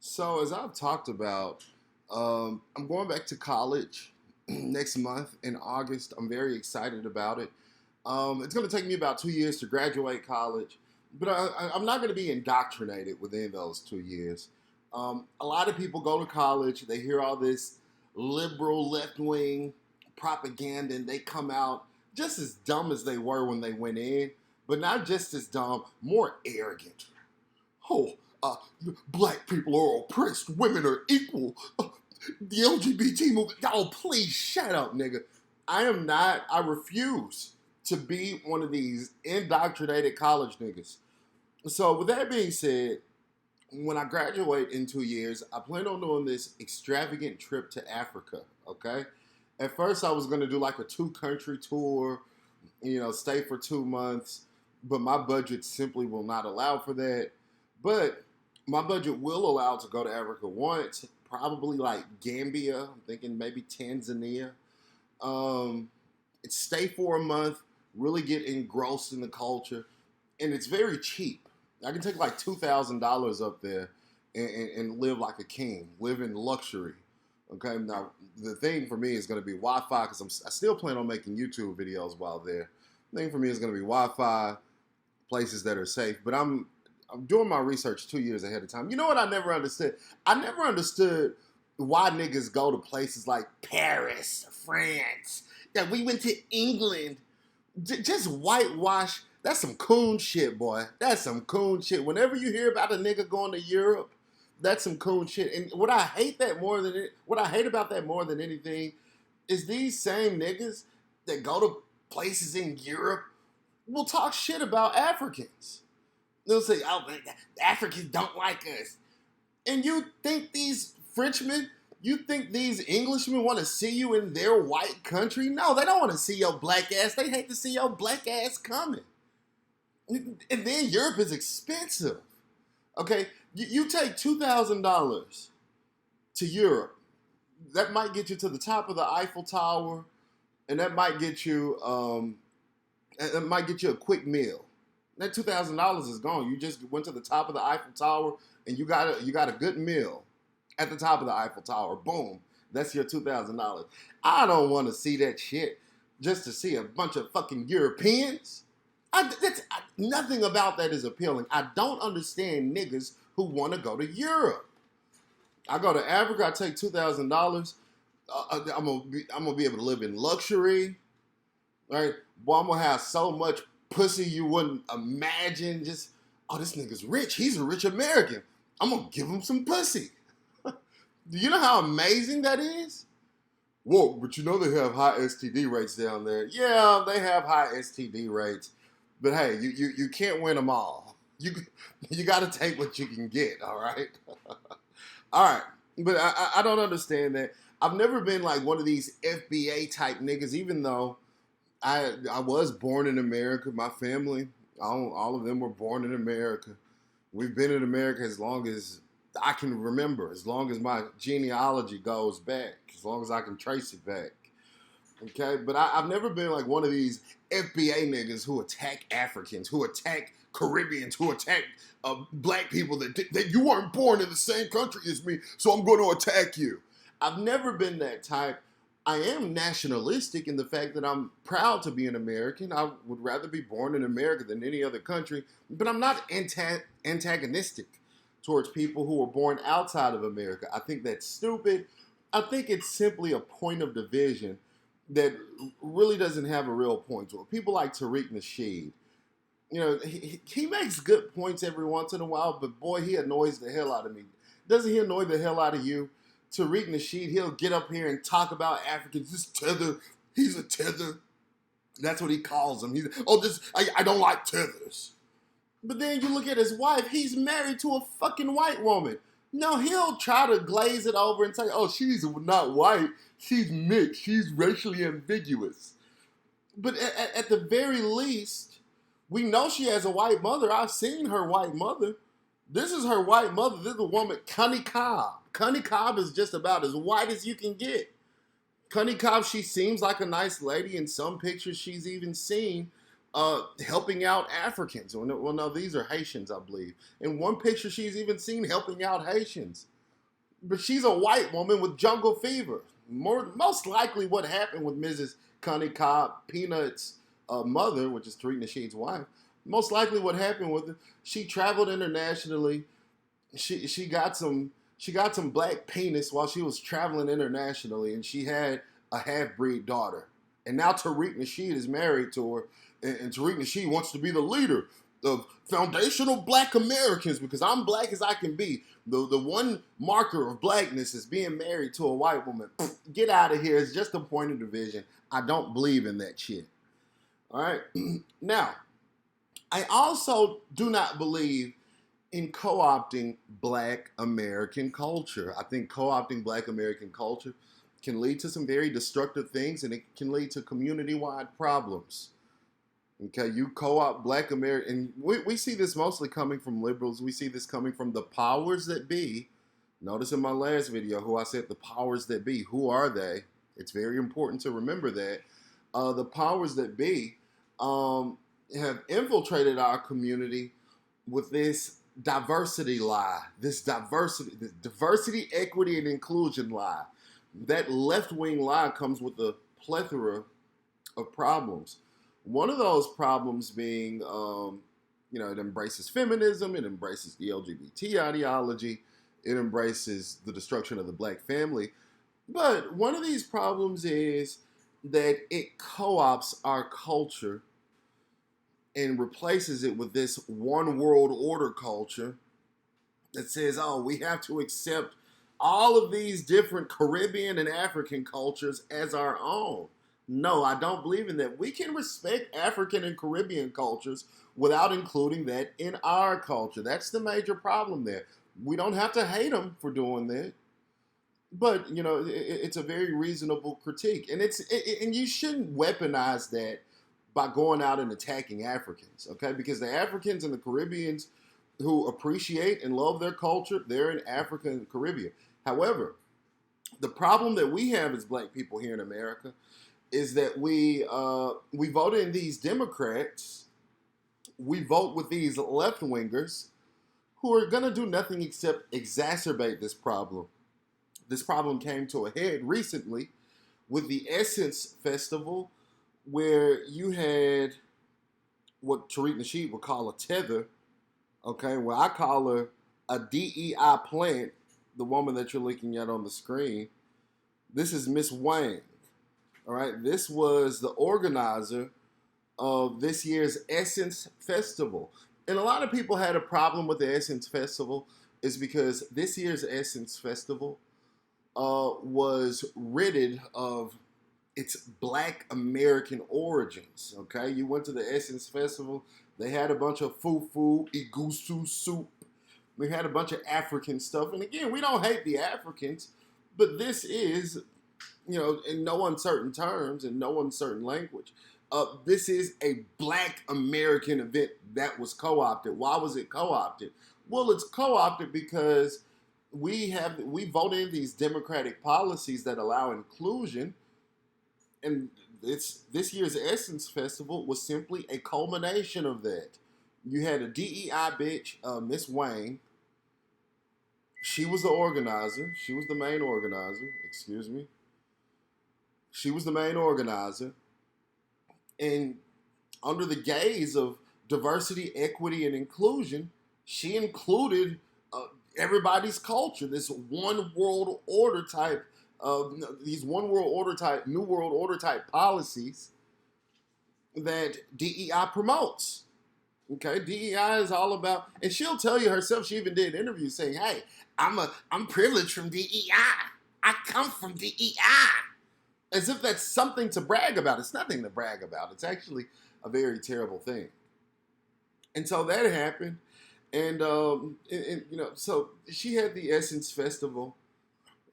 So, as I've talked about, I'm going back to college next month in August. I'm very excited about it. It's going to take me about 2 years to graduate college, but I'm not going to be indoctrinated within those 2 years. A lot of people go to college, they hear all this liberal left wing propaganda, and they come out just as dumb as they were when they went in, but not just as dumb, more arrogant. Oh, uh, black people are oppressed, women are equal. The LGBT movement. Oh, please shut up, nigga. I am not, I refuse to be one of these indoctrinated college niggas. So, with that being said, when I graduate in 2 years, I plan on doing this extravagant trip to Africa, okay? At first, I was gonna do like a two-country tour, stay for 2 months, but my budget simply will not allow for that. But my budget will allow to go to Africa once, probably like Gambia. I'm thinking maybe Tanzania. Um, Stay for a month, really get engrossed in the culture, and it's very cheap. I can take like $2,000 up there and live like a king, live in luxury. Okay, now the thing for me is going to be Wi-Fi because I still plan on making YouTube videos while there. The thing for me is going to be Wi-Fi, places that are safe. But I'm doing my research 2 years ahead of time. You know what I never understood? I never understood why niggas go to places like Paris, France. Yeah, we went to England. Just whitewash. That's some coon shit, boy. That's some coon shit. Whenever you hear about a nigga going to Europe, that's some coon shit. And what I hate about that more than anything is these same niggas that go to places in Europe will talk shit about Africans. They'll say, "Oh, Africans don't like us," and you think these Frenchmen, you think these Englishmen want to see you in their white country? No, they don't want to see your black ass. They hate to see your black ass coming. And then Europe is expensive. Okay, you take $2,000 to Europe. That might get you to the top of the Eiffel Tower, and that might get you a quick meal. That $2,000 is gone. You just went to the top of the Eiffel Tower and you got a good meal at the top of the Eiffel Tower. Boom, that's your $2,000. I don't want to see that shit just to see a bunch of fucking Europeans. Nothing about that is appealing. I don't understand niggas who want to go to Europe. I go to Africa. I take $2,000. I'm gonna be able to live in luxury. Right? Boy, I'm gonna have so much pussy you wouldn't imagine. Just, oh, this nigga's rich. He's a rich American. I'm gonna give him some pussy. Do you know how amazing that is? Whoa, but you know they have high STD rates down there. Yeah, they have high STD rates. But hey, you can't win them all. You got to take what you can get, all right? All right, but I don't understand that. I've never been like one of these FBA type niggas, even though I was born in America. My family, all of them were born in America. We've been in America as long as I can remember, as long as my genealogy goes back, as long as I can trace it back. Okay, but I've never been like one of these FBA niggas who attack Africans, who attack Caribbeans, who attack black people that you weren't born in the same country as me, so I'm going to attack you. I've never been that type. I am nationalistic in the fact that I'm proud to be an American. I would rather be born in America than any other country, but I'm not antagonistic towards people who were born outside of America. I think that's stupid. I think it's simply a point of division that really doesn't have a real point to it. People like Tariq Nasheed, he makes good points every once in a while, but boy, he annoys the hell out of me. Doesn't he annoy the hell out of you? Tariq Nasheed, he'll get up here and talk about Africans. This tether, he's a tether. That's what he calls them. I don't like tethers. But then you look at his wife, he's married to a fucking white woman. No, he'll try to glaze it over and say, oh, she's not white, she's mixed, she's racially ambiguous. But at the very least, we know she has a white mother. I've seen her white mother. This is her white mother. This is a woman, Connie Cobb. Connie Cobb is just about as white as you can get. Connie Cobb, she seems like a nice lady. In some pictures she's even seen helping out Africans. Well, no, these are Haitians, I believe. In one picture she's even seen helping out Haitians. But she's a white woman with jungle fever. Most likely what happened with Mrs. Connie Cobb, Peanut's mother, which is Tariq Nasheed's wife, most likely what happened with her, she traveled internationally. She got some black penis while she was traveling internationally, and she had a half-breed daughter. And now Tariq Nasheed is married to her, and Tariq Nasheed wants to be the leader of foundational black Americans because I'm black as I can be. The one marker of blackness is being married to a white woman. Get out of here. It's just a point of division. I don't believe in that shit. All right? Now, I also do not believe in co-opting black American culture. I think co-opting black American culture can lead to some very destructive things, and it can lead to community-wide problems. Okay, you co-opt black American, and we see this mostly coming from liberals. We see this coming from the powers that be. Notice in my last video who I said the powers that be. Who are they? It's very important to remember that. The powers that be have infiltrated our community with this diversity lie, this diversity, equity, and inclusion lie. That left-wing lie comes with a plethora of problems. One of those problems being, it embraces feminism, it embraces the LGBT ideology, it embraces the destruction of the black family. But one of these problems is that it co-opts our culture and replaces it with this one world order culture that says, oh, we have to accept all of these different Caribbean and African cultures as our own. No, I don't believe in that. We can respect African and Caribbean cultures without including that in our culture. That's the major problem there. We don't have to hate them for doing that. But, it's a very reasonable critique. And and you shouldn't weaponize that by going out and attacking Africans, okay? Because the Africans and the Caribbeans who appreciate and love their culture, they're in Africa and the Caribbean. However, the problem that we have as black people here in America is that we vote in these Democrats, we vote with these left-wingers who are going to do nothing except exacerbate this problem. This problem came to a head recently with the Essence Festival, where you had what Tariq Nasheed would call a tether, okay, where I call her a DEI plant, the woman that you're looking at on the screen. This is Miss Wang. All right, this was the organizer of this year's Essence Festival. And a lot of people had a problem with the Essence Festival is because this year's Essence Festival was ridded of its black American origins, okay? You went to the Essence Festival, they had a bunch of fufu, igusu soup, we had a bunch of African stuff. And again, we don't hate the Africans, but this is, in no uncertain terms, in no uncertain language, this is a black American event that was co-opted. Why was it co-opted? Well, it's co-opted because we voted in these democratic policies that allow inclusion, and this year's Essence Festival was simply a culmination of that. You had a DEI bitch, Miss Wang. She was the organizer. She was the main organizer. Excuse me. She was the main organizer. And under the gaze of diversity, equity, and inclusion, she included everybody's culture, this one world order type, these one world order type, new world order type policies that DEI promotes. Okay, DEI is all about, and she'll tell you herself. She even did interviews saying, "Hey, I'm privileged from DEI. I come from DEI," as if that's something to brag about. It's nothing to brag about. It's actually a very terrible thing. And so that happened. And so she had the Essence Festival.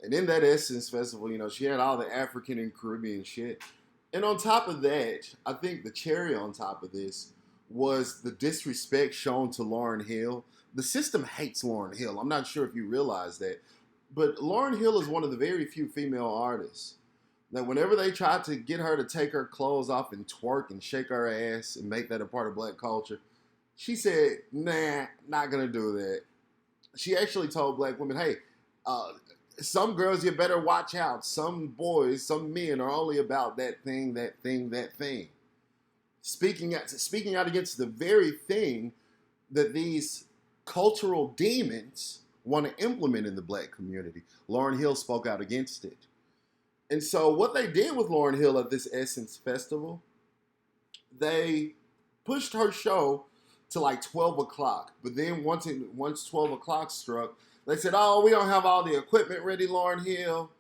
And in that Essence Festival, she had all the African and Caribbean shit. And on top of that, I think the cherry on top of this was the disrespect shown to Lauryn Hill. The system hates Lauryn Hill. I'm not sure if you realize that. But Lauryn Hill is one of the very few female artists that whenever they tried to get her to take her clothes off and twerk and shake her ass and make that a part of black culture, she said, nah, not going to do that. She actually told black women, hey, Some girls, you better watch out. Some boys, some men are only about that thing, that thing, that thing. Speaking out against the very thing that these cultural demons want to implement in the black community. Lauryn Hill spoke out against it. And so what they did with Lauryn Hill at this Essence Festival, they pushed her show to like 12 o'clock. But then once 12 o'clock struck, they said, oh, we don't have all the equipment ready, Lauryn Hill.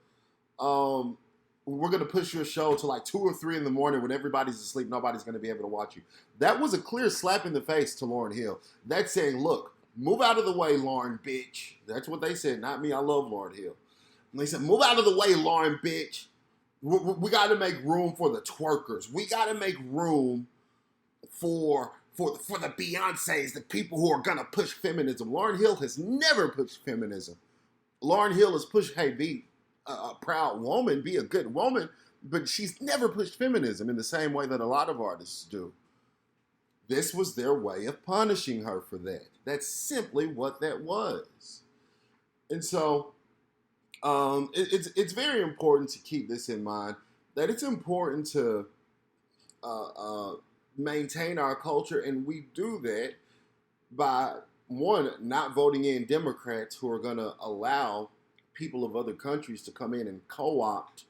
We're going to push your show to like 2 or 3 in the morning when everybody's asleep. Nobody's going to be able to watch you. That was a clear slap in the face to Lauryn Hill. That's saying, look, move out of the way, Lauryn, bitch. That's what they said, not me. I love Lauryn Hill. And they said, move out of the way, Lauryn, bitch. We got to make room for the twerkers. We got to make room for the Beyoncés, the people who are going to push feminism. Lauryn Hill has never pushed feminism. Lauryn Hill has pushed, hey, be a proud woman, be a good woman, but she's never pushed feminism in the same way that a lot of artists do. This was their way of punishing her for that. That's simply what that was. And so it's very important to keep this in mind, that it's important to maintain our culture, and we do that by, one, not voting in Democrats who are going to allow people of other countries to come in and co-opt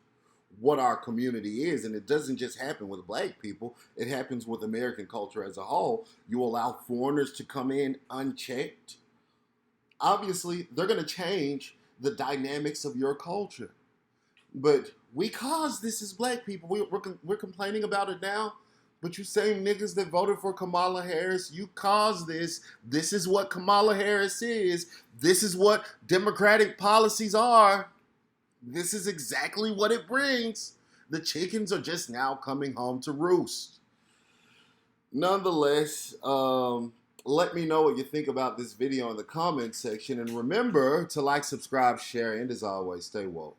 what our community is. And it doesn't just happen with black people. It happens with American culture as a whole. You allow foreigners to come in unchecked. Obviously, they're going to change the dynamics of your culture. But we caused this as black people. We're complaining about it now. But you same niggas that voted for Kamala Harris, you caused this. This is what Kamala Harris is. This is what Democratic policies are. This is exactly what it brings. The chickens are just now coming home to roost. Nonetheless, let me know what you think about this video in the comment section. And remember to like, subscribe, share, and as always, stay woke.